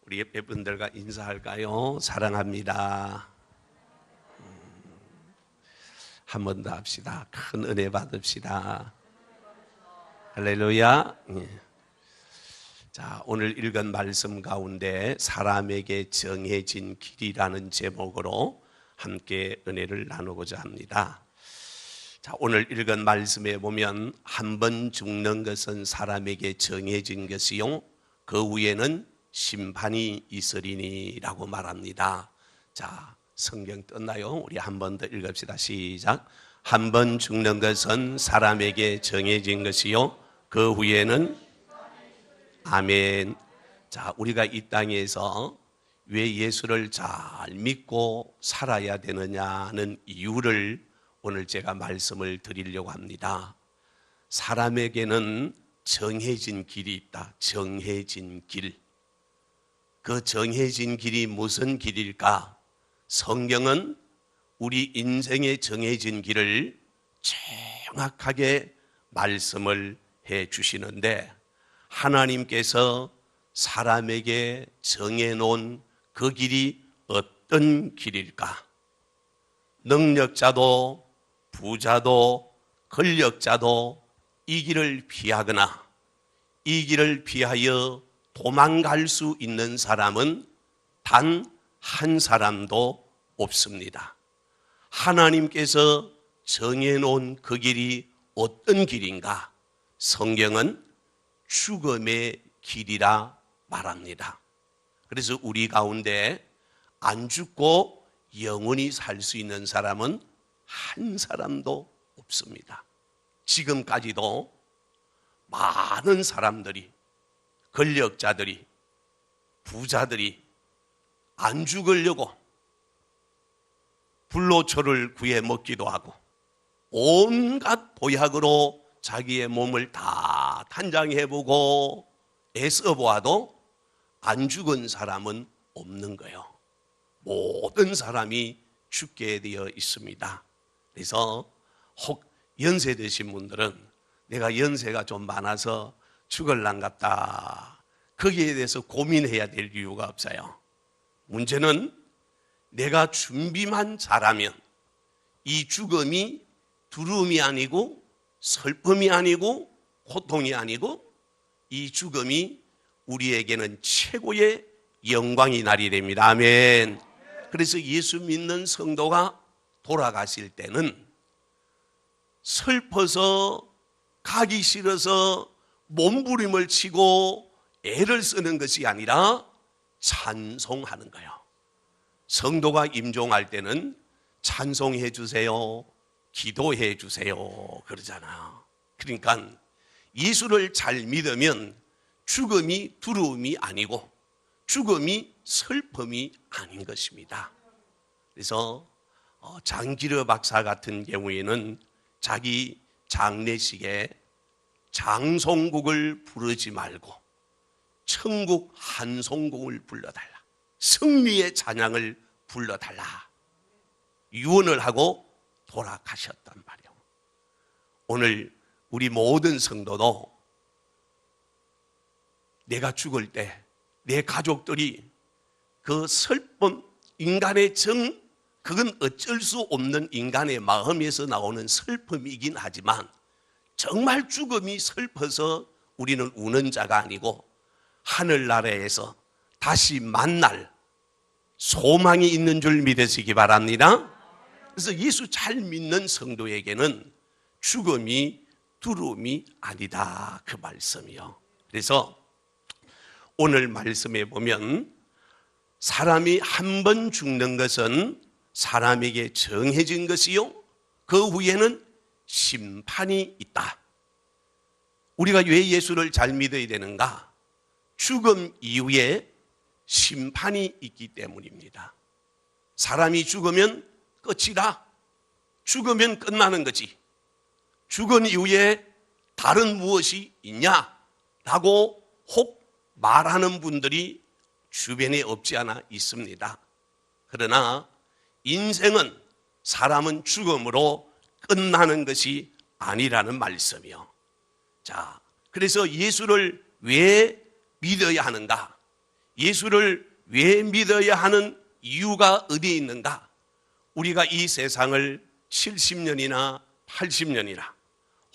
우리 옆에분들과 인사할까요? 사랑합니다. 한 번 더 합시다. 큰 은혜 받읍시다. 할렐루야. 자, 오늘 읽은 말씀 가운데 사람에게 정해진 길이라는 제목으로 함께 은혜를 나누고자 합니다. 자, 오늘 읽은 말씀에 보면 한 번 죽는 것은 사람에게 정해진 것이요 그 후에는 심판이 있으리니 라고 말합니다. 자, 성경 떴나요? 우리 한 번 더 읽읍시다. 시작. 한 번 죽는 것은 사람에게 정해진 것이요 그 후에는 아멘. 자, 우리가 이 땅에서 왜 예수를 잘 믿고 살아야 되느냐는 이유를 오늘 제가 말씀을 드리려고 합니다. 사람에게는 정해진 길이 있다. 정해진 길. 그 정해진 길이 무슨 길일까? 성경은 우리 인생에 정해진 길을 정확하게 말씀을 해 주시는데 하나님께서 사람에게 정해놓은 그 길이 어떤 길일까? 능력자도 부자도 권력자도 이 길을 피하거나 이 길을 피하여 도망갈 수 있는 사람은 단 한 사람도 없습니다. 하나님께서 정해놓은 그 길이 어떤 길인가? 성경은 죽음의 길이라 말합니다. 그래서 우리 가운데 안 죽고 영원히 살 수 있는 사람은 한 사람도 없습니다. 지금까지도 많은 사람들이, 권력자들이, 부자들이 안 죽으려고 불로초를 구해 먹기도 하고 온갖 보약으로 자기의 몸을 다 단장해보고 애써보아도 안 죽은 사람은 없는 거예요. 모든 사람이 죽게 되어 있습니다. 그래서 혹 연세 드신 분들은 내가 연세가 좀 많아서 죽을란 같다, 거기에 대해서 고민해야 될 이유가 없어요. 문제는 내가 준비만 잘하면 이 죽음이 두려움이 아니고 슬픔이 아니고 고통이 아니고 이 죽음이 우리에게는 최고의 영광이 날이 됩니다. 아멘. 그래서 예수 믿는 성도가 돌아가실 때는 슬퍼서 가기 싫어서 몸부림을 치고 애를 쓰는 것이 아니라 찬송하는 거예요. 성도가 임종할 때는 찬송해 주세요, 기도해 주세요 그러잖아요. 그러니까 예수를 잘 믿으면 죽음이 두려움이 아니고 죽음이 슬픔이 아닌 것입니다. 그래서 장기르 박사 같은 경우에는 자기 장례식에 장송곡을 부르지 말고 천국 한송곡을 불러달라, 승리의 찬양을 불러달라 유언을 하고 돌아가셨단 말이에요. 오늘 우리 모든 성도도 내가 죽을 때 내 가족들이 그 슬픔, 인간의 정, 그건 어쩔 수 없는 인간의 마음에서 나오는 슬픔이긴 하지만 정말 죽음이 슬퍼서 우리는 우는 자가 아니고 하늘나라에서 다시 만날 소망이 있는 줄 믿으시기 바랍니다. 그래서 예수 잘 믿는 성도에게는 죽음이 두려움이 아니다, 그 말씀이요. 그래서 오늘 말씀에 보면 사람이 한 번 죽는 것은 사람에게 정해진 것이요 그 후에는 심판이 있다. 우리가 왜 예수를 잘 믿어야 되는가? 죽음 이후에 심판이 있기 때문입니다. 사람이 죽으면 끝이다, 죽으면 끝나는 거지, 죽은 이후에 다른 무엇이 있냐라고 혹 말하는 분들이 주변에 없지 않아 있습니다. 그러나 인생은, 사람은 죽음으로 끝나는 것이 아니라는 말씀이요. 자, 그래서 예수를 왜 믿어야 하는가? 예수를 왜 믿어야 하는 이유가 어디에 있는가? 우리가 이 세상을 70년이나 80년이나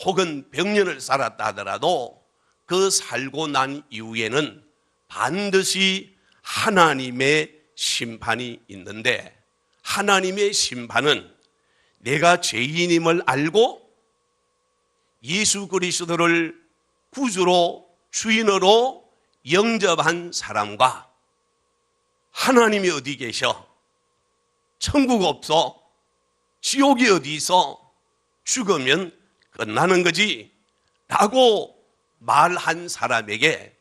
혹은 100년을 살았다 하더라도 그 살고 난 이후에는 반드시 하나님의 심판이 있는데, 하나님의 심판은 내가 죄인임을 알고 예수 그리스도를 구주로 주인으로 영접한 사람과 하나님이 어디 계셔? 천국 없어? 지옥이 어디 있어? 죽으면 끝나는 거지 라고 말한 사람에게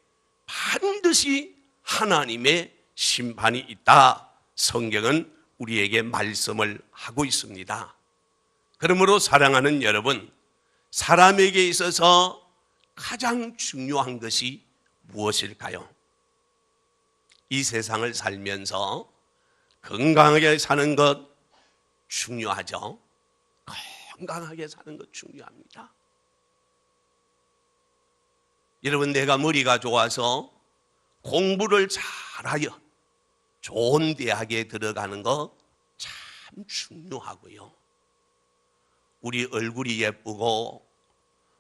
반드시 하나님의 심판이 있다. 성경은 우리에게 말씀을 하고 있습니다. 그러므로 사랑하는 여러분, 사람에게 있어서 가장 중요한 것이 무엇일까요? 이 세상을 살면서 건강하게 사는 것 중요하죠. 건강하게 사는 것 중요합니다. 여러분, 내가 머리가 좋아서 공부를 잘하여 좋은 대학에 들어가는 거 참 중요하고요. 우리 얼굴이 예쁘고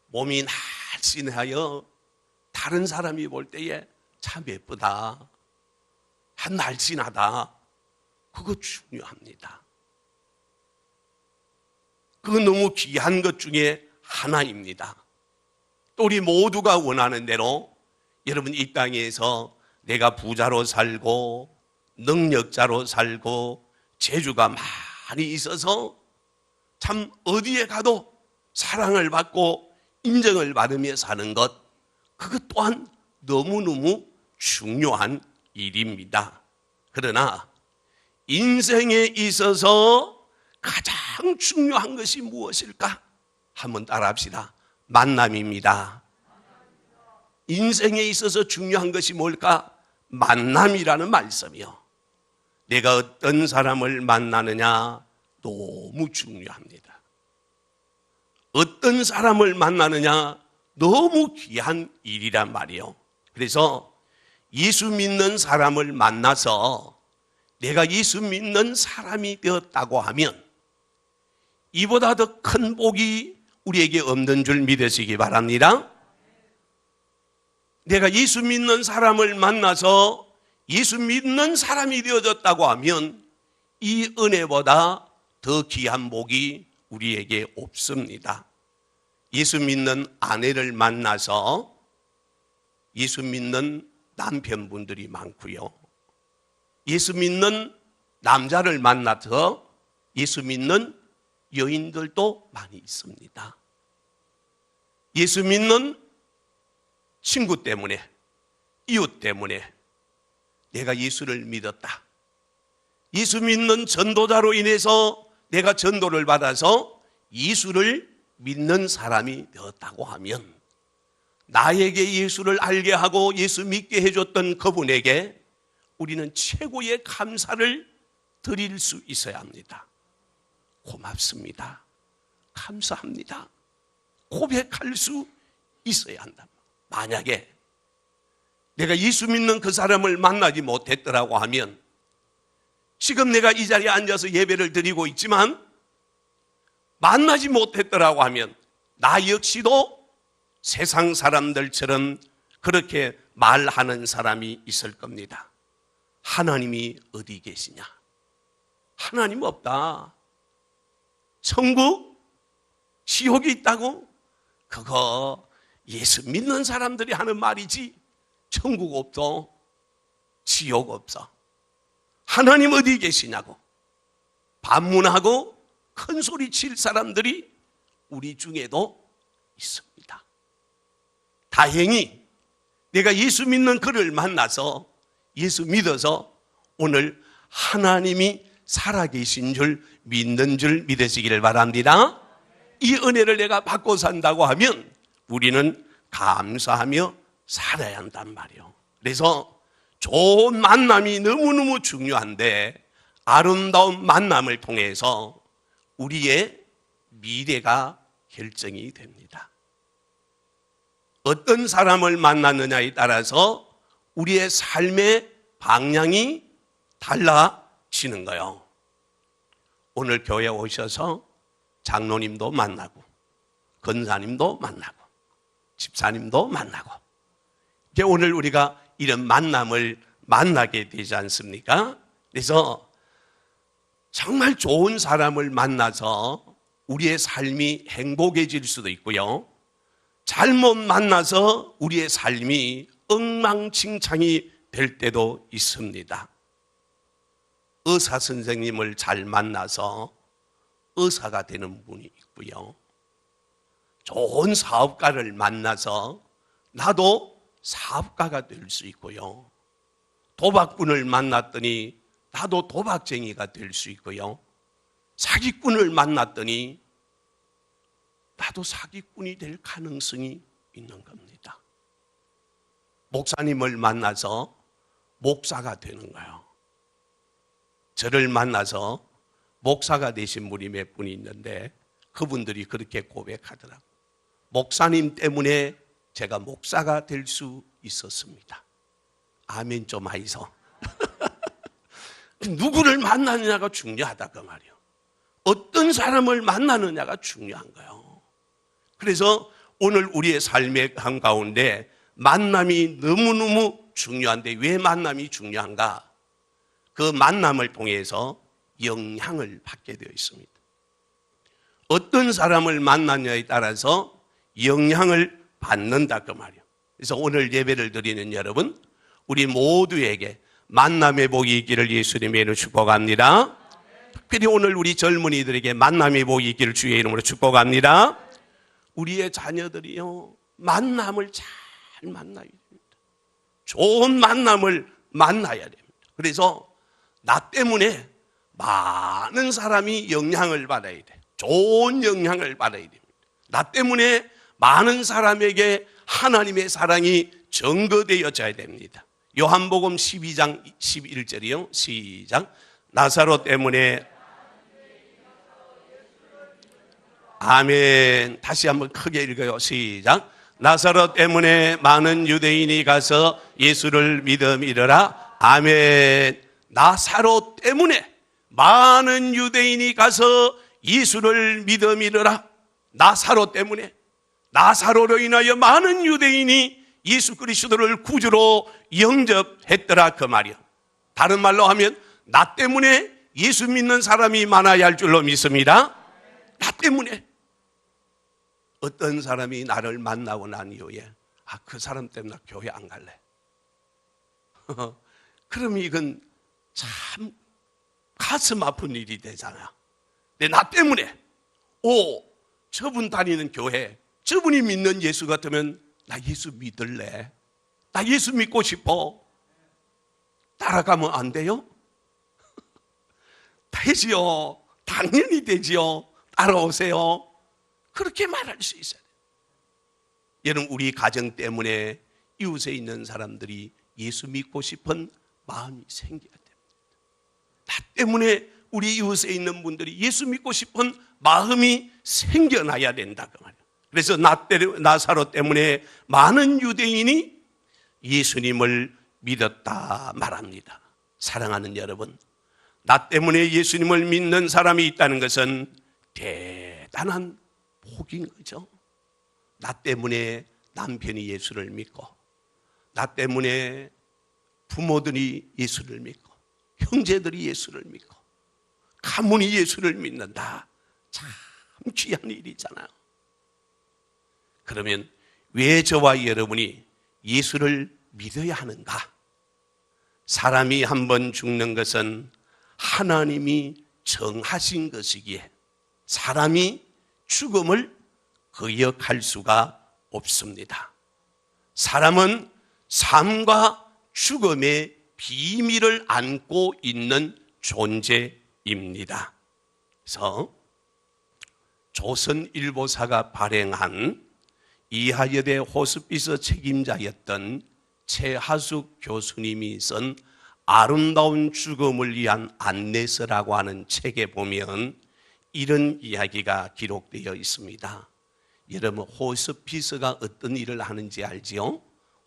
몸이 날씬하여 다른 사람이 볼 때에 참 예쁘다, 한 날씬하다, 그거 중요합니다. 그거 너무 귀한 것 중에 하나입니다. 또 우리 모두가 원하는 대로 여러분, 이 땅에서 내가 부자로 살고 능력자로 살고 재주가 많이 있어서 참 어디에 가도 사랑을 받고 인정을 받으며 사는 것, 그것 또한 너무너무 중요한 일입니다. 그러나 인생에 있어서 가장 중요한 것이 무엇일까? 한번 따라합시다. 만남입니다. 인생에 있어서 중요한 것이 뭘까? 만남이라는 말씀이요. 내가 어떤 사람을 만나느냐 너무 중요합니다. 어떤 사람을 만나느냐 너무 귀한 일이란 말이요. 그래서 예수 믿는 사람을 만나서 내가 예수 믿는 사람이 되었다고 하면 이보다 더 큰 복이 우리에게 없는 줄 믿으시기 바랍니다. 내가 예수 믿는 사람을 만나서 예수 믿는 사람이 되어졌다고 하면 이 은혜보다 더 귀한 복이 우리에게 없습니다. 예수 믿는 아내를 만나서 예수 믿는 남편분들이 많고요. 예수 믿는 남자를 만나서 예수 믿는 여인들도 많이 있습니다. 예수 믿는 친구 때문에, 이웃 때문에 내가 예수를 믿었다. 예수 믿는 전도자로 인해서 내가 전도를 받아서 예수를 믿는 사람이 되었다고 하면 나에게 예수를 알게 하고 예수 믿게 해줬던 그분에게 우리는 최고의 감사를 드릴 수 있어야 합니다. 고맙습니다. 감사합니다. 고백할 수 있어야 한다. 만약에 내가 예수 믿는 그 사람을 만나지 못했더라고 하면 지금 내가 이 자리에 앉아서 예배를 드리고 있지만 만나지 못했더라고 하면 나 역시도 세상 사람들처럼 그렇게 말하는 사람이 있을 겁니다. 하나님이 어디 계시냐? 하나님 없다. 천국, 지옥이 있다고? 그거 예수 믿는 사람들이 하는 말이지 천국 없어, 지옥 없어. 하나님 어디 계시냐고 반문하고 큰 소리 칠 사람들이 우리 중에도 있습니다. 다행히 내가 예수 믿는 그를 만나서 예수 믿어서 오늘 하나님이 살아계신 줄 믿는 줄 믿으시기를 바랍니다. 이 은혜를 내가 받고 산다고 하면 우리는 감사하며 살아야 한단 말이에요. 그래서 좋은 만남이 너무너무 중요한데 아름다운 만남을 통해서 우리의 미래가 결정이 됩니다. 어떤 사람을 만났느냐에 따라서 우리의 삶의 방향이 달라지는 거예요. 오늘 교회 오셔서 장로님도 만나고 권사님도 만나고 집사님도 만나고 이제 오늘 우리가 이런 만남을 만나게 되지 않습니까? 그래서 정말 좋은 사람을 만나서 우리의 삶이 행복해질 수도 있고요. 잘못 만나서 우리의 삶이 엉망진창이 될 때도 있습니다. 의사 선생님을 잘 만나서 의사가 되는 분이 있고요. 좋은 사업가를 만나서 나도 사업가가 될 수 있고요. 도박꾼을 만났더니 나도 도박쟁이가 될 수 있고요. 사기꾼을 만났더니 나도 사기꾼이 될 가능성이 있는 겁니다. 목사님을 만나서 목사가 되는 거예요. 저를 만나서 목사가 되신 분이 몇 분이 있는데 그분들이 그렇게 고백하더라고요. 목사님 때문에 제가 목사가 될 수 있었습니다. 아멘 좀 하이소. 누구를 만나느냐가 중요하다 그 말이에요. 어떤 사람을 만나느냐가 중요한 거예요. 그래서 오늘 우리의 삶의 한가운데 만남이 너무너무 중요한데 왜 만남이 중요한가? 그 만남을 통해서 영향을 받게 되어 있습니다. 어떤 사람을 만나냐에 따라서 영향을 받는다 그 말이에요. 그래서 오늘 예배를 드리는 여러분, 우리 모두에게 만남의 복이 있기를 예수님의 이름으로 축복합니다. 특별히 오늘 우리 젊은이들에게 만남의 복이 있기를 주의 이름으로 축복합니다. 우리의 자녀들이요, 만남을 잘 만나야 됩니다. 좋은 만남을 만나야 됩니다. 그래서 나 때문에 많은 사람이 영향을 받아야 돼. 좋은 영향을 받아야 됩니다. 나 때문에 많은 사람에게 하나님의 사랑이 증거되어져야 됩니다. 요한복음 12장 11절이요. 시작. 나사로 때문에 아멘. 다시 한번 크게 읽어요. 시작. 나사로 때문에 많은 유대인이 가서 예수를 믿음이르라. 아멘. 나사로 때문에 많은 유대인이 가서 예수를 믿음이르라. 나사로 때문에, 나사로로 인하여 많은 유대인이 예수 그리스도를 구주로 영접했더라 그 말이야. 다른 말로 하면 나 때문에 예수 믿는 사람이 많아야 할 줄로 믿습니다. 나 때문에. 어떤 사람이 나를 만나고 난 이후에 그 사람 때문에 나 교회 안 갈래. 그러면 이건 참 가슴 아픈 일이 되잖아요. 근데 나 때문에 저분 다니는 교회, 저분이 믿는 예수 같으면 나 예수 믿을래. 나 예수 믿고 싶어. 따라가면 안 돼요? 되지요. 당연히 되지요. 따라오세요. 그렇게 말할 수 있어요. 여러분, 우리 가정 때문에 이웃에 있는 사람들이 예수 믿고 싶은 마음이 생겨야 됩니다. 나 때문에 우리 이웃에 있는 분들이 예수 믿고 싶은 마음이 생겨나야 된다 그 말이에요. 그래서 나사로 때문에 많은 유대인이 예수님을 믿었다 말합니다. 사랑하는 여러분, 나 때문에 예수님을 믿는 사람이 있다는 것은 대단한 복인 거죠. 나 때문에 남편이 예수를 믿고, 나 때문에 부모들이 예수를 믿고, 형제들이 예수를 믿고, 가문이 예수를 믿는다. 참 귀한 일이잖아요. 그러면 왜 저와 여러분이 예수를 믿어야 하는가? 사람이 한 번 죽는 것은 하나님이 정하신 것이기에 사람이 죽음을 거역할 수가 없습니다. 사람은 삶과 죽음의 비밀을 안고 있는 존재입니다. 그래서 조선일보사가 발행한 이하여대 호스피스 책임자였던 최하숙 교수님이 쓴 아름다운 죽음을 위한 안내서라고 하는 책에 보면 이런 이야기가 기록되어 있습니다. 여러분, 호스피스가 어떤 일을 하는지 알지요?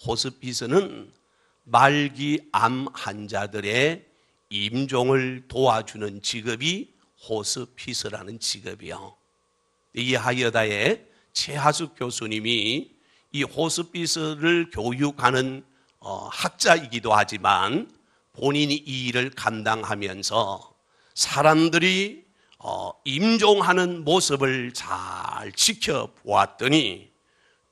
호스피스는 말기 암 환자들의 임종을 도와주는 직업이 호스피스라는 직업이요. 이 하여다의 최하숙 교수님이 이 호스피스를 교육하는 학자이기도 하지만 본인이 이 일을 감당하면서 사람들이 임종하는 모습을 잘 지켜보았더니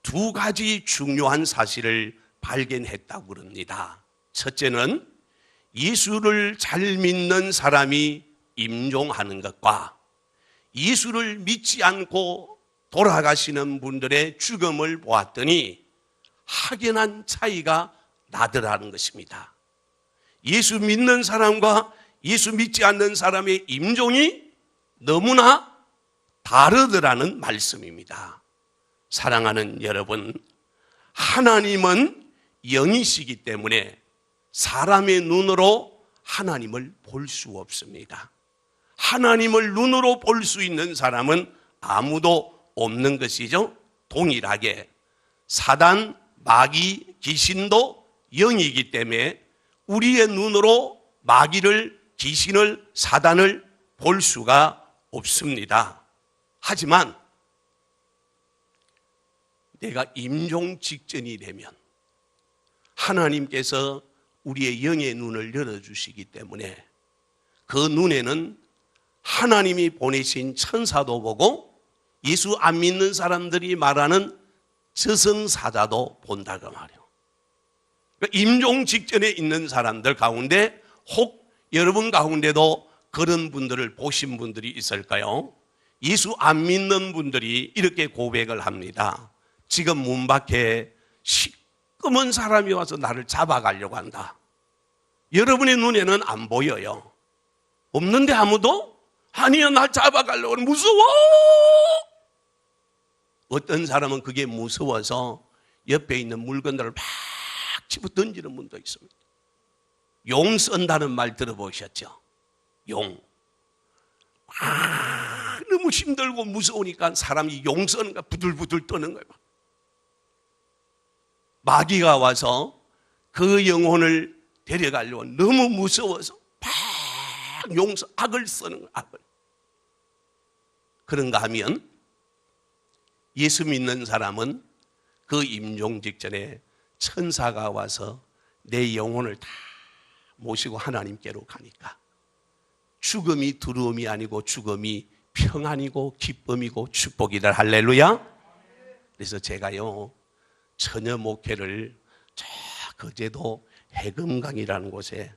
두 가지 중요한 사실을 발견했다고 그럽니다. 첫째는 예수를 잘 믿는 사람이 임종하는 것과 예수를 믿지 않고 돌아가시는 분들의 죽음을 보았더니 확연한 차이가 나더라는 것입니다. 예수 믿는 사람과 예수 믿지 않는 사람의 임종이 너무나 다르더라는 말씀입니다. 사랑하는 여러분, 하나님은 영이시기 때문에 사람의 눈으로 하나님을 볼 수 없습니다. 하나님을 눈으로 볼 수 있는 사람은 아무도 없는 것이죠. 동일하게 사단, 마귀, 귀신도 영이기 때문에 우리의 눈으로 마귀를, 귀신을, 사단을 볼 수가 없습니다. 하지만 내가 임종 직전이 되면 하나님께서 우리의 영의 눈을 열어주시기 때문에 그 눈에는 하나님이 보내신 천사도 보고 예수 안 믿는 사람들이 말하는 저승사자도 본다고 말이에요. 그러니까 임종 직전에 있는 사람들 가운데 혹 여러분 가운데도 그런 분들을 보신 분들이 있을까요? 예수 안 믿는 분들이 이렇게 고백을 합니다. 지금 문 밖에 시꺼먼 사람이 와서 나를 잡아가려고 한다. 여러분의 눈에는 안 보여요. 없는데 아무도? 아니야, 나 잡아가려고 무서워. 어떤 사람은 그게 무서워서 옆에 있는 물건들을 막 집어 던지는 분도 있습니다. 용 쓴다는 말 들어보셨죠? 용. 너무 힘들고 무서우니까 사람이 용 쓰는 거야. 부들부들 떠는 거야. 마귀가 와서 그 영혼을 데려가려고 너무 무서워서 막 용서, 악을 쓰는 거야. 악을. 그런가 하면 예수 믿는 사람은 그 임종 직전에 천사가 와서 내 영혼을 다 모시고 하나님께로 가니까 죽음이 두려움이 아니고 죽음이 평안이고 기쁨이고 축복이다. 할렐루야. 그래서 제가요 처녀 목회를 저 거제도 해금강이라는 곳에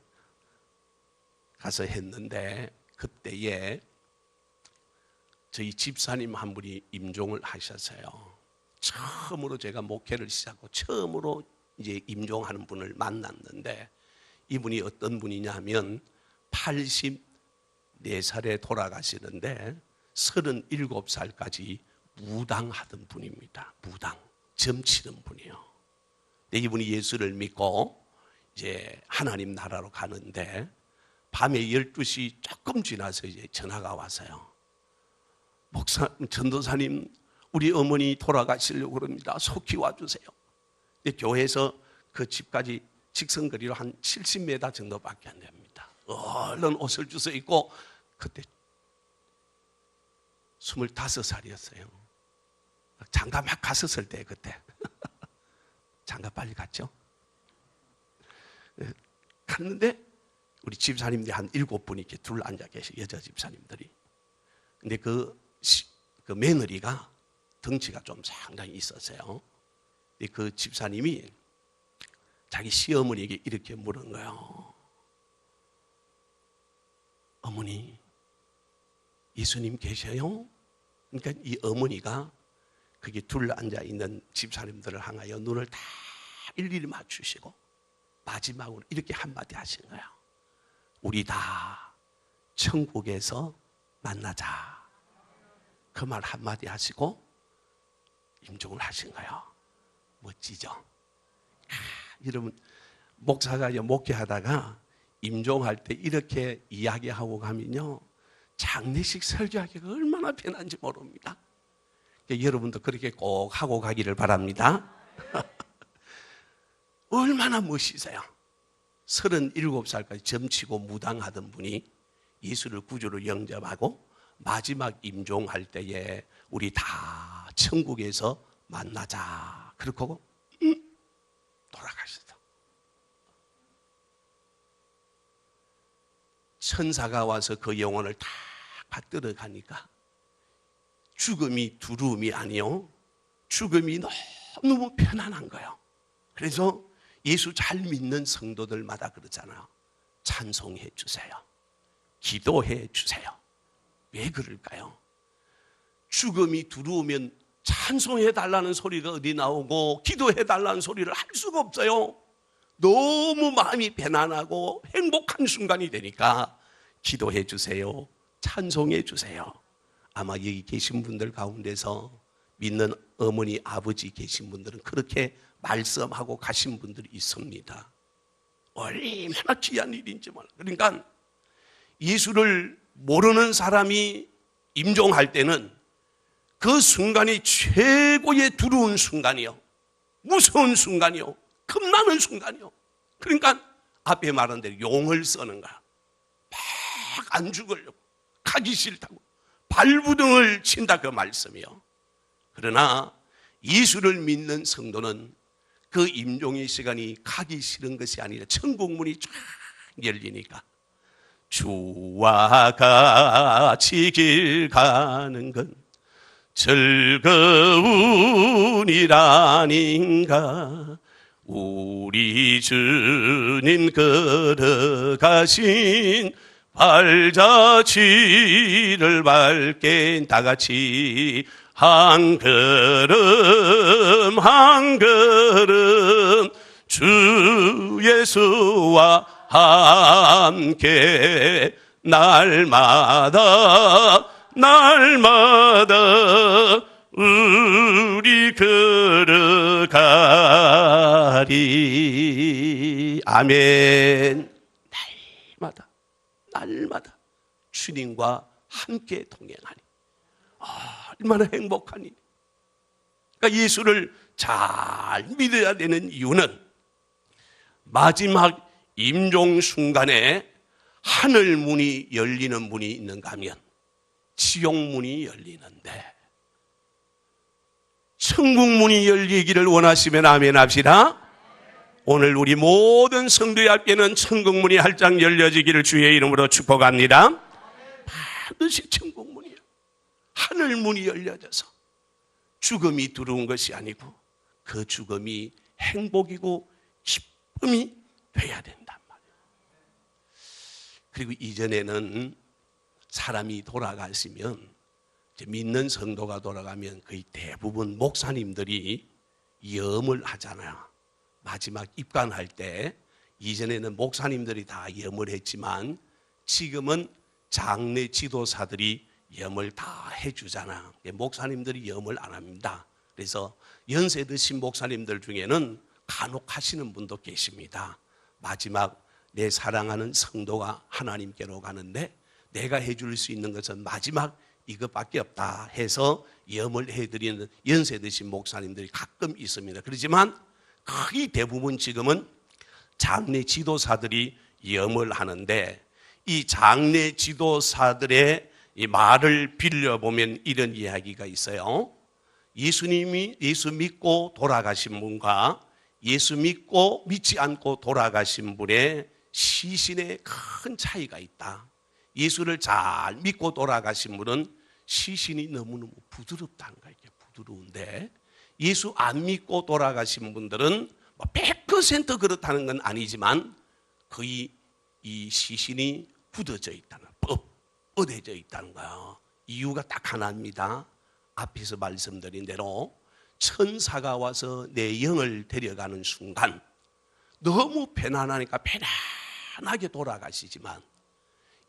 가서 했는데 그때에 저희 집사님 한 분이 임종을 하셨어요. 처음으로 제가 목회를 시작하고 처음으로 이제 임종하는 분을 만났는데 이분이 어떤 분이냐면 84살에 돌아가시는데 37살까지 무당하던 분입니다. 무당, 점치는 분이요. 근데 이분이 예수를 믿고 이제 하나님 나라로 가는데 밤에 12시 조금 지나서 이제 전화가 왔어요. 목사, 전도사님, 우리 어머니 돌아가시려고 그럽니다. 속히 와주세요. 근데 교회에서 그 집까지 직선거리로 한 70m 정도밖에 안 됩니다. 얼른 옷을 주워 입고 그때 25살이었어요. 장가 막 갔었을 때 그때. 장가 빨리 갔죠. 갔는데 우리 집사님들이 한 7분 이렇게 둘 앉아 계시 여자 집사님들이. 근데 그 며느리가 덩치가 좀 상당히 있었어요. 근데 그 집사님이 자기 시어머니에게 이렇게 물은 거예요. 어머니, 예수님 계셔요? 그러니까 이 어머니가 거기 둘 앉아 있는 집사님들을 향하여 눈을 다 일일이 맞추시고 마지막으로 이렇게 한마디 하신 거예요. 우리 다 천국에서 만나자. 그 말 한마디 하시고 임종을 하신 거예요. 멋지죠? 여러분, 목사가 목회하다가 임종할 때 이렇게 이야기하고 가면요 장례식 설교하기가 얼마나 편한지 모릅니다. 여러분도 그렇게 꼭 하고 가기를 바랍니다. 얼마나 멋있어요. 37살까지 점치고 무당하던 분이 예수를 구주로 영접하고 마지막 임종할 때에 우리 다 천국에서 만나자 그렇고 돌아가셨다. 천사가 와서 그 영혼을 다 받들어 가니까 죽음이 두려움이 아니요, 죽음이 너무 편안한 거예요. 그래서 예수 잘 믿는 성도들마다 그러잖아요. 찬송해 주세요. 기도해 주세요. 왜 그럴까요? 죽음이 두려우면 찬송해 달라는 소리가 어디 나오고 기도해 달라는 소리를 할 수가 없어요. 너무 마음이 편안하고 행복한 순간이 되니까 기도해 주세요. 찬송해 주세요. 아마 여기 계신 분들 가운데서 믿는 어머니, 아버지 계신 분들은 그렇게 말씀하고 가신 분들이 있습니다. 얼마나 귀한 일인지 몰라. 그러니까 예수를 모르는 사람이 임종할 때는 그 순간이 최고의 두려운 순간이요, 무서운 순간이요, 겁나는 순간이요. 그러니까 앞에 말한 대로 용을 쓰는 거야. 막 안 죽으려고, 가기 싫다고 발부둥을 친다 그 말씀이요. 그러나 예수를 믿는 성도는 그 임종의 시간이 가기 싫은 것이 아니라 천국 문이 쫙 열리니까 주와 같이 길 가는 건 즐거운 일 아닌가. 우리 주님 걸어가신 발자취를 밟게 다 같이 한 걸음 한 걸음 주 예수와 함께 날마다 우리 걸어가리. 아멘. 날마다 주님과 함께 동행하니 얼마나 행복하니. 그러니까 예수를 잘 믿어야 되는 이유는 마지막 임종 순간에 하늘 문이 열리는 문이 있는가 하면 지옥 문이 열리는데, 천국 문이 열리기를 원하시면 아멘 합시다. 오늘 우리 모든 성도의 앞에는 천국 문이 활짝 열려지기를 주의 이름으로 축복합니다. 반드시 천국 문이요, 하늘 문이 열려져서 죽음이 두려운 것이 아니고 그 죽음이 행복이고 기쁨이 돼야 된단 말이에요. 그리고 이전에는 사람이 돌아가시면, 믿는 성도가 돌아가면 거의 대부분 목사님들이 염을 하잖아요. 마지막 입관할 때. 이전에는 목사님들이 다 염을 했지만 지금은 장례 지도사들이 염을 다 해주잖아. 목사님들이 염을 안 합니다. 그래서 연세 드신 목사님들 중에는 간혹 하시는 분도 계십니다. 마지막 내 사랑하는 성도가 하나님께로 가는데 내가 해줄 수 있는 것은 마지막 이것밖에 없다 해서 염을 해드리는 연세 드신 목사님들이 가끔 있습니다. 그렇지만 거의 대부분 지금은 장례 지도사들이 염을 하는데, 이 장례 지도사들의 이 말을 빌려보면 이런 이야기가 있어요. 예수님이 예수 믿고 돌아가신 분과 예수 믿고 믿지 않고 돌아가신 분의 시신에 큰 차이가 있다. 예수를 잘 믿고 돌아가신 분은 시신이 너무너무 부드럽다는 거예요. 부드러운데 예수 안 믿고 돌아가신 분들은 100% 그렇다는 건 아니지만 거의 이 시신이 굳어져 있다는, 뻣뻣해져 있다는 거예요. 이유가 딱 하나입니다. 앞에서 말씀드린 대로 천사가 와서 내 영을 데려가는 순간 너무 편안하니까 편안하게 돌아가시지만,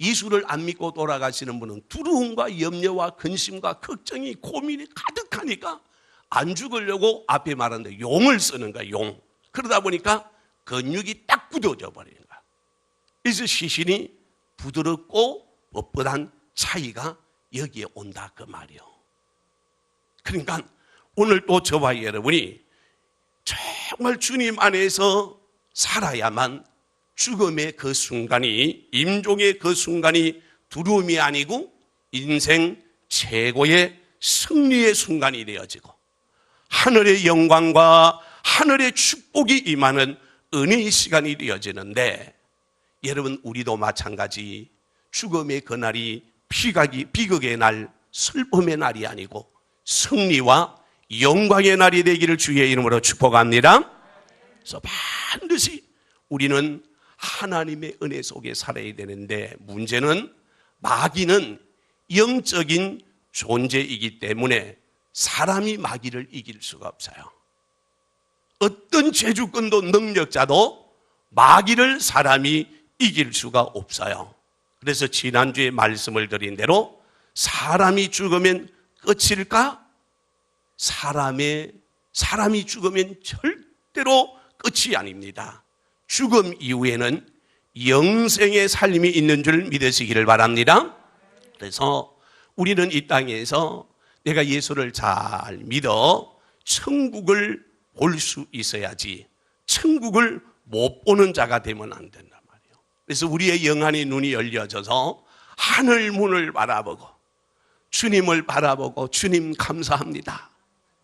예수를 안 믿고 돌아가시는 분은 두려움과 염려와 근심과 걱정이, 고민이 가득하니까 안 죽으려고 앞에 말한 대로 용을 쓰는 거야, 용. 그러다 보니까 근육이 딱 굳어져 버리는 거야. 그래서 시신이 부드럽고 뻣뻣한 차이가 여기에 온다 그 말이요. 그러니까 오늘 또 저와 여러분이 정말 주님 안에서 살아야만 죽음의 그 순간이, 임종의 그 순간이 두려움이 아니고 인생 최고의 승리의 순간이 되어지고 하늘의 영광과 하늘의 축복이 임하는 은혜의 시간이 되어지는데, 여러분, 우리도 마찬가지 죽음의 그날이 비극의 날, 슬픔의 날이 아니고 승리와 영광의 날이 되기를 주의 이름으로 축복합니다. 그래서 반드시 우리는 하나님의 은혜 속에 살아야 되는데, 문제는 마귀는 영적인 존재이기 때문에 사람이 마귀를 이길 수가 없어요. 어떤 제주권도 능력자도 마귀를 사람이 이길 수가 없어요. 그래서 지난주에 말씀을 드린 대로 사람이 죽으면 끝일까? 사람이 죽으면 절대로 끝이 아닙니다. 죽음 이후에는 영생의 삶이 있는 줄 믿으시기를 바랍니다. 그래서 우리는 이 땅에서 내가 예수를 잘 믿어 천국을 볼 수 있어야지 천국을 못 보는 자가 되면 안 된단 말이에요. 그래서 우리의 영안의 눈이 열려져서 하늘 문을 바라보고 주님을 바라보고 주님 감사합니다,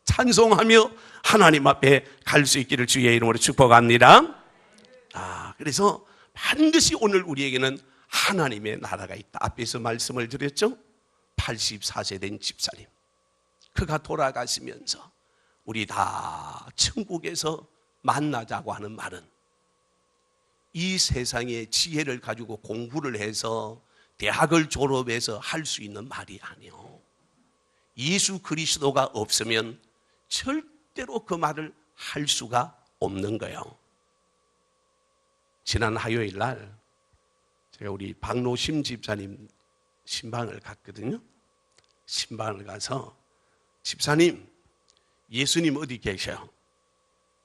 찬송하며 하나님 앞에 갈 수 있기를 주의 이름으로 축복합니다. 그래서 반드시 오늘 우리에게는 하나님의 나라가 있다. 앞에서 말씀을 드렸죠. 84세 된 집사님, 그가 돌아가시면서 우리 다 천국에서 만나자고 하는 말은 이 세상의 지혜를 가지고 공부를 해서 대학을 졸업해서 할 수 있는 말이 아니에요. 예수 그리스도가 없으면 절대로 그 말을 할 수가 없는 거예요. 지난 화요일 날 제가 우리 박노심 집사님 신방을 갔거든요. 신방을 가서 집사님, 예수님 어디 계셔요?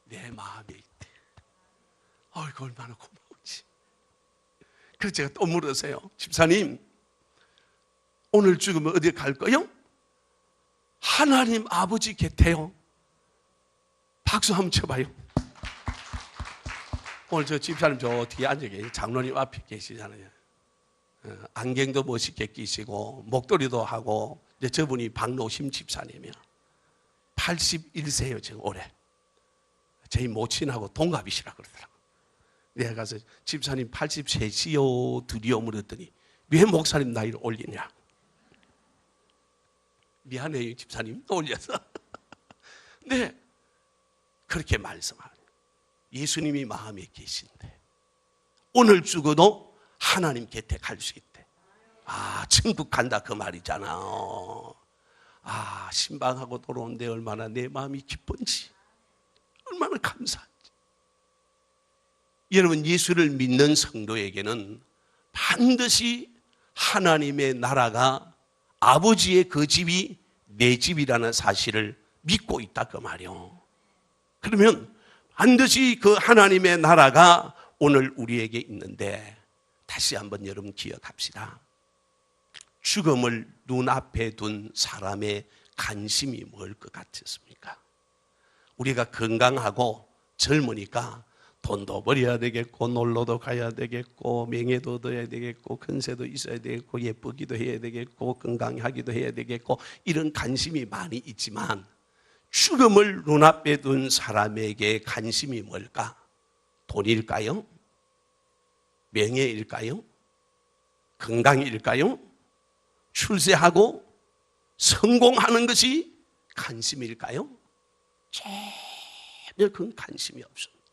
내 마음에 있대. 아이고 얼마나 고마운지. 그래서 제가 또 물었어요. 집사님, 오늘 죽으면 어디 갈 거요? 하나님 아버지 곁에요. 박수 한번 쳐봐요. 오늘 저 집사님 저 뒤에 앉아 계세요. 장로님 앞에 계시잖아요. 안경도 멋있게 끼시고 목도리도 하고, 이제 저분이 박노심 집사님이요. 81세예요 지금 올해. 저희 모친하고 동갑이시라 그러더라고요. 내가 가서 집사님 83시요 드디어 물었더니 왜 목사님 나이를 올리냐. 미안해요 집사님 올려서. 네, 그렇게 말씀하는 예수님이 마음에 계신데 오늘 죽어도 하나님 곁에 갈 수 있대. 천국 간다 그 말이잖아. 신방하고 돌아오는데 얼마나 내 마음이 기쁜지, 얼마나 감사한지. 여러분, 예수를 믿는 성도에게는 반드시 하나님의 나라가, 아버지의 그 집이 내 집이라는 사실을 믿고 있다 그 말이요. 그러면 반드시 그 하나님의 나라가 오늘 우리에게 있는데, 다시 한번 여러분 기억합시다. 죽음을 눈앞에 둔 사람의 관심이 뭘 것 같습니까? 우리가 건강하고 젊으니까 돈도 벌어야 되겠고, 놀러도 가야 되겠고, 명예도 얻어야 되겠고, 권세도 있어야 되겠고, 예쁘기도 해야 되겠고, 건강하기도 해야 되겠고, 이런 관심이 많이 있지만 죽음을 눈앞에 둔 사람에게 관심이 뭘까? 돈일까요? 명예일까요? 건강일까요? 출세하고 성공하는 것이 관심일까요? 전혀 그건 관심이 없습니다.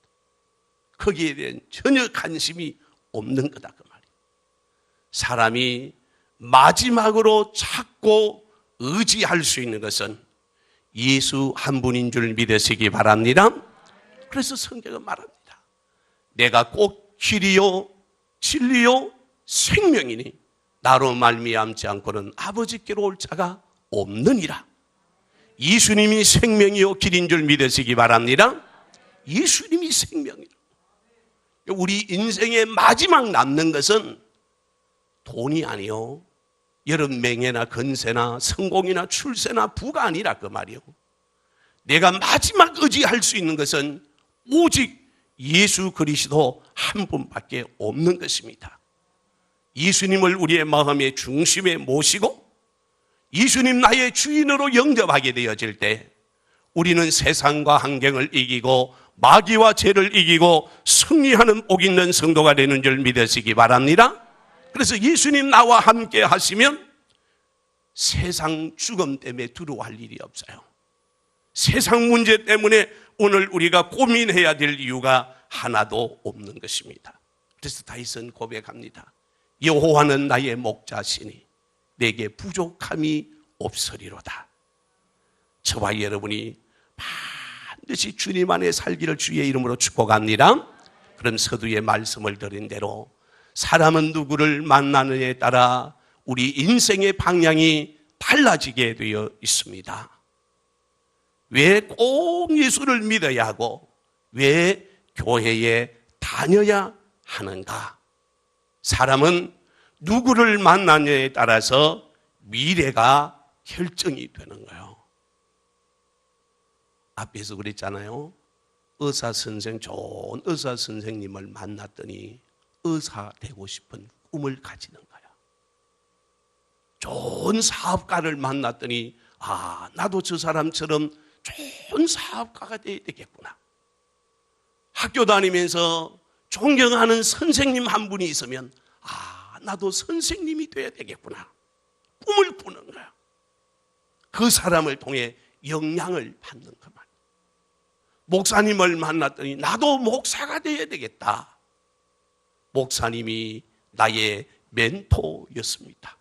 거기에 대한 전혀 관심이 없는 거다 그 말이에요. 사람이 마지막으로 찾고 의지할 수 있는 것은 예수 한 분인 줄 믿으시기 바랍니다. 그래서 성경은 말합니다. 내가 꼭 길이요 진리요 생명이니 나로 말미암지 않고는 아버지께로 올 자가 없느니라. 예수님이 생명이요 길인 줄 믿으시기 바랍니다. 예수님이 생명이라. 우리 인생의 마지막 남는 것은 돈이 아니요, 여러분 명예나 건세나 성공이나 출세나 부가 아니라 그 말이요. 내가 마지막 의지할 수 있는 것은 오직 예수 그리스도 한 분밖에 없는 것입니다. 예수님을 우리의 마음의 중심에 모시고 예수님 나의 주인으로 영접하게 되어질 때 우리는 세상과 환경을 이기고 마귀와 죄를 이기고 승리하는 복 있는 성도가 되는 줄 믿으시기 바랍니다. 그래서 예수님 나와 함께 하시면 세상 죽음 때문에 두려워할 일이 없어요. 세상 문제 때문에 오늘 우리가 고민해야 될 이유가 하나도 없는 것입니다. 그래서 다윗은 고백합니다. 여호와는 나의 목자시니 내게 부족함이 없으리로다. 저와 여러분이 반드시 주님 안에 살기를 주의 이름으로 축복합니다. 그럼 서두의 말씀을 드린 대로 사람은 누구를 만나느냐에 따라 우리 인생의 방향이 달라지게 되어 있습니다. 왜 꼭 예수를 믿어야 하고 왜 교회에 다녀야 하는가? 사람은 누구를 만나느냐에 따라서 미래가 결정이 되는 거예요. 앞에서 그랬잖아요. 의사 선생, 좋은 의사 선생님을 만났더니 의사 되고 싶은 꿈을 가지는 거야. 좋은 사업가를 만났더니 나도 저 사람처럼 좋은 사업가가 돼야 되겠구나. 학교 다니면서 존경하는 선생님 한 분이 있으면 나도 선생님이 돼야 되겠구나. 꿈을 꾸는 거야. 그 사람을 통해 영향을 받는 것만. 목사님을 만났더니 나도 목사가 돼야 되겠다. 목사님이 나의 멘토였습니다.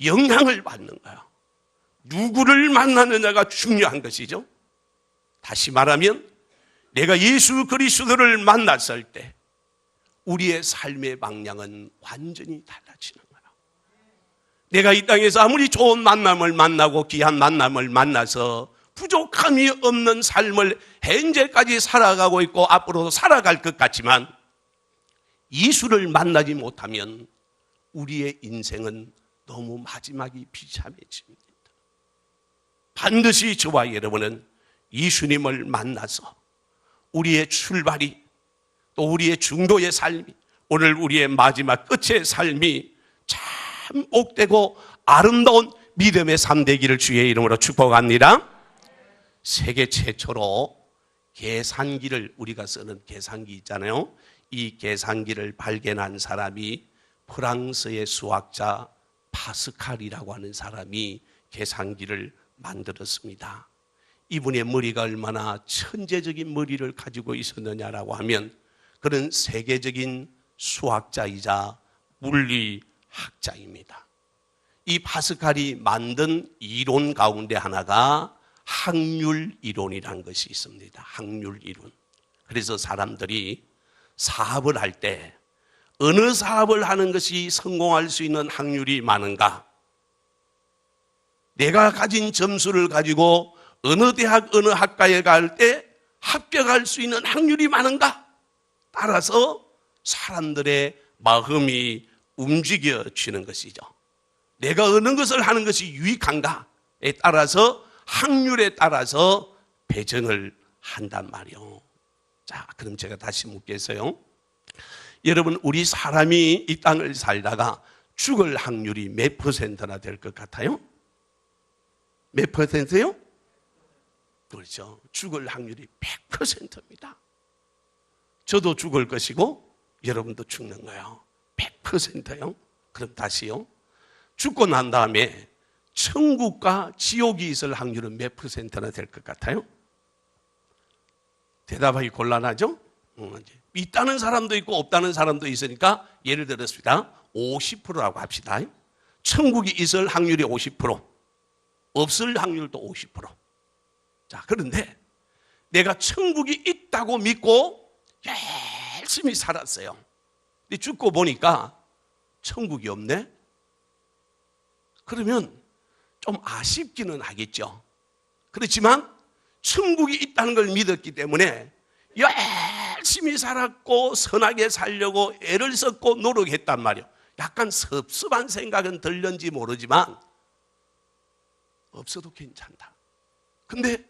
영향을 받는 거야. 누구를 만나느냐가 중요한 것이죠. 다시 말하면 내가 예수 그리스도를 만났을 때 우리의 삶의 방향은 완전히 달라지는 거야. 내가 이 땅에서 아무리 좋은 만남을 만나고 귀한 만남을 만나서 부족함이 없는 삶을 현재까지 살아가고 있고 앞으로도 살아갈 것 같지만 예수를 만나지 못하면 우리의 인생은 너무 마지막이 비참해집니다. 반드시 저와 여러분은 예수님을 만나서 우리의 출발이 또 우리의 중도의 삶이 오늘 우리의 마지막 끝의 삶이 참 복되고 아름다운 믿음의 삶 되기를 주의 이름으로 축복합니다. 세계 최초로 계산기를 우리가 쓰는 계산기 있잖아요. 이 계산기를 발견한 사람이 프랑스의 수학자 파스칼이라고 하는 사람이 계산기를 만들었습니다. 이분의 머리가 얼마나 천재적인 머리를 가지고 있었느냐라고 하면 그는 세계적인 수학자이자 물리학자입니다. 이 파스칼이 만든 이론 가운데 하나가 확률 이론이라는 것이 있습니다. 확률 이론. 그래서 사람들이 사업을 할 때 어느 사업을 하는 것이 성공할 수 있는 확률이 많은가? 내가 가진 점수를 가지고 어느 대학, 어느 학과에 갈 때 합격할 수 있는 확률이 많은가? 따라서 사람들의 마음이 움직여지는 것이죠. 내가 어느 것을 하는 것이 유익한가에 따라서 확률에 따라서 배정을 한단 말이요. 자, 그럼 제가 다시 묻겠어요. 여러분, 우리 사람이 이 땅을 살다가 죽을 확률이 몇 %나 될 것 같아요? 몇 %요? 그렇죠. 죽을 확률이 100%입니다. 저도 죽을 것이고 여러분도 죽는 거예요. 100%요. 그럼 다시요. 죽고 난 다음에 천국과 지옥이 있을 확률은 몇 %나 될 것 같아요? 대답하기 곤란하죠? 있다는 사람도 있고 없다는 사람도 있으니까 예를 들었습니다. 50%라고 합시다. 천국이 있을 확률이 50%, 없을 확률도 50%. 자, 그런데 내가 천국이 있다고 믿고 열심히 살았어요. 근데 죽고 보니까 천국이 없네? 그러면 좀 아쉽기는 하겠죠. 그렇지만 천국이 있다는 걸 믿었기 때문에 열심히 살았고 선하게 살려고 애를 썼고 노력했단 말이에요. 약간 섭섭한 생각은 들는지 모르지만 없어도 괜찮다. 근데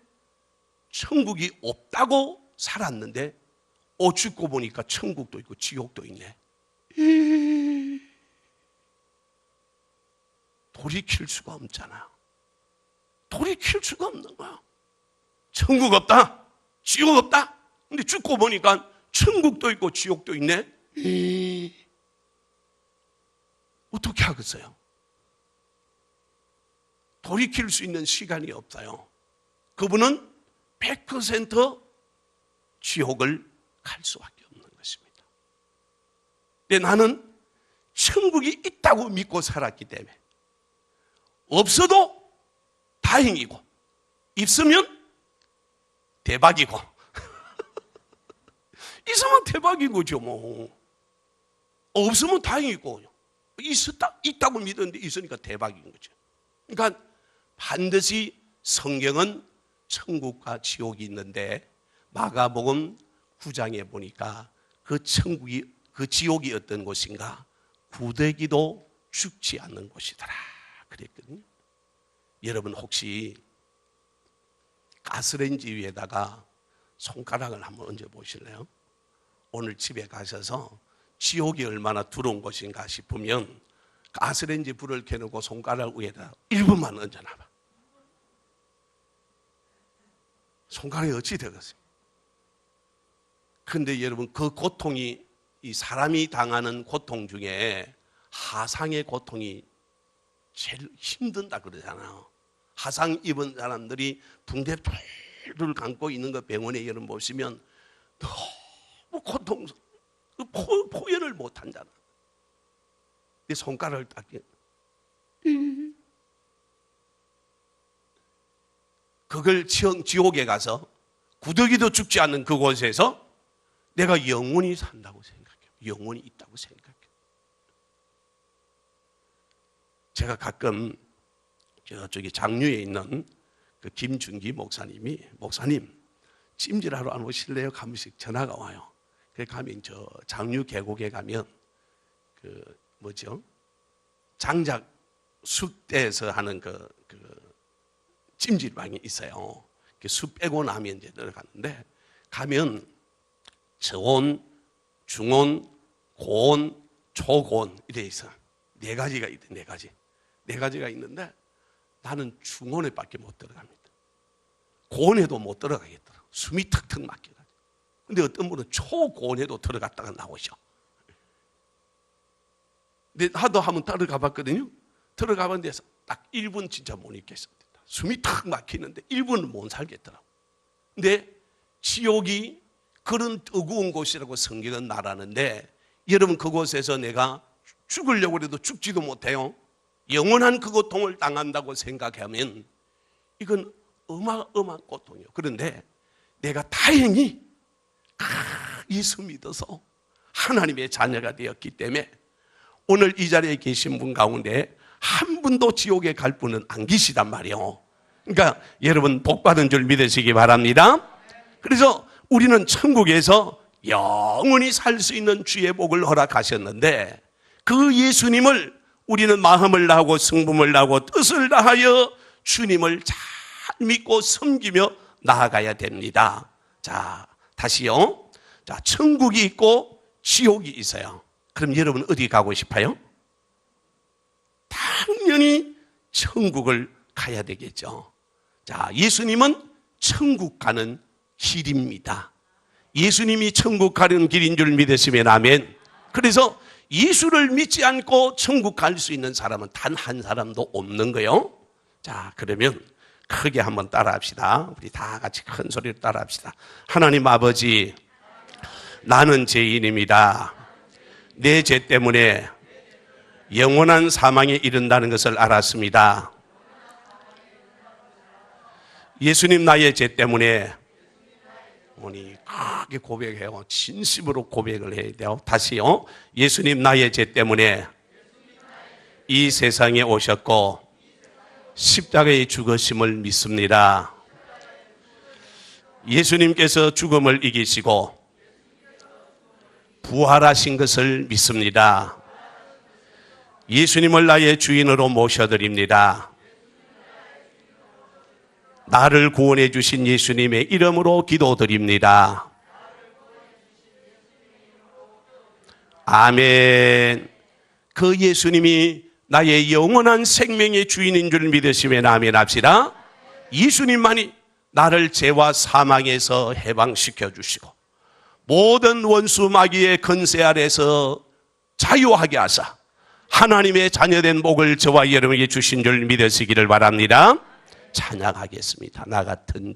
천국이 없다고 살았는데 죽고 보니까 천국도 있고 지옥도 있네. 돌이킬 수가 없잖아. 돌이킬 수가 없는 거야. 천국 없다, 지옥 없다. 근데 죽고 보니까 천국도 있고 지옥도 있네. 어떻게 하겠어요? 돌이킬 수 있는 시간이 없어요. 그분은 100% 지옥을 갈 수밖에 없는 것입니다. 근데 나는 천국이 있다고 믿고 살았기 때문에 없어도 다행이고 있으면 대박이고 있으면 대박인 거죠. 뭐 없으면 다행이고 있다고 믿었는데 있으니까 대박인 거죠. 그러니까 반드시 성경은 천국과 지옥이 있는데 마가복음 9장에 보니까 그 천국이 그 지옥이 어떤 곳인가? 구더기도 죽지 않는 곳이더라 그랬거든요. 여러분 혹시 가스레인지 위에다가 손가락을 한번 얹어 보실래요? 오늘 집에 가셔서 지옥이 얼마나 두려운 곳인가 싶으면 가스레인지 불을 켜놓고 손가락 위에다 1분만 얹어놔봐. 손가락이 어찌 되겠어요? 그런데 여러분 그 고통이 이 사람이 당하는 고통 중에 하상의 고통이 제일 힘든다 그러잖아요. 하상 입은 사람들이 붕대를 감고 있는 거 병원에 여러분 보시면 너무 고통스러워. 포현을 못 한잖아. 내 손가락을 딱 그걸 지옥에 가서 구더기도 죽지 않는 그곳에서 내가 영원히 산다고 생각해요. 영원히 있다고 생각해요. 제가 가끔 저쪽에 장류에 있는 그 김준기 목사님이 목사님 찜질하러 안 오실래요? 가끔씩 전화가 와요. 그래 가면 저 장류 계곡에 가면 그 뭐죠? 장작 숯대에서 하는 그 찜질방이 있어요. 숯 빼고 나면 이제 들어가는데 가면 저온, 중온, 고온, 초고온 이래 있어. 네 가지가 있대. 네 가지가 있는데 나는 중온에 밖에 못 들어갑니다. 고온에도 못 들어가겠더라. 숨이 턱턱 막혀가지고. 근데 어떤 분은 초고온에도 들어갔다가 나오셔. 근데 하도 한번 들어가 봤거든요. 들어가 봤는데 딱 1분 진짜 못 있겠어. 숨이 턱 막히는데 1분은 못 살겠더라고. 근데 지옥이 그런 뜨거운 곳이라고 성경은 말하는데 여러분 그곳에서 내가 죽으려고 해도 죽지도 못해요. 영원한 그 고통을 당한다고 생각하면 이건 어마어마한 고통이에요. 그런데 내가 다행히 예수 믿어서 하나님의 자녀가 되었기 때문에 오늘 이 자리에 계신 분 가운데 한 분도 지옥에 갈 분은 안 계시단 말이에요. 그러니까 여러분 복 받은 줄 믿으시기 바랍니다. 그래서 우리는 천국에서 영원히 살 수 있는 주의 복을 허락하셨는데 그 예수님을 우리는 마음을 다하고 성품을 다하고 뜻을 다하여 주님을 잘 믿고 섬기며 나아가야 됩니다. 자, 다시요. 자, 천국이 있고 지옥이 있어요. 그럼 여러분 어디 가고 싶어요? 당연히 천국을 가야 되겠죠. 자, 예수님은 천국 가는 길입니다. 예수님이 천국 가는 길인 줄 믿으시면 아멘. 그래서 예수를 믿지 않고 천국 갈 수 있는 사람은 단 한 사람도 없는 거예요. 자, 그러면 크게 한번 따라합시다. 우리 다 같이 큰 소리로 따라합시다. 하나님 아버지, 나는 죄인입니다. 내 죄 때문에 영원한 사망에 이른다는 것을 알았습니다. 예수님 나의 죄 때문에 오니 크게 고백해요. 진심으로 고백을 해야 돼요. 다시요. 예수님 나의 죄 때문에 이 세상에 오셨고 십자가에 죽으심을 믿습니다. 예수님께서 죽음을 이기시고 부활하신 것을 믿습니다. 예수님을 나의 주인으로 모셔드립니다. 나를 구원해 주신 예수님의 이름으로 기도드립니다. 아멘. 그 예수님이 나의 영원한 생명의 주인인 줄 믿으시면 아멘 합시다. 예수님만이 나를 죄와 사망에서 해방시켜 주시고 모든 원수 마귀의 권세 아래서 자유하게 하사 하나님의 자녀된 복을 저와 여러분에게 주신 줄 믿으시기를 바랍니다. 찬양하겠습니다. 나 같은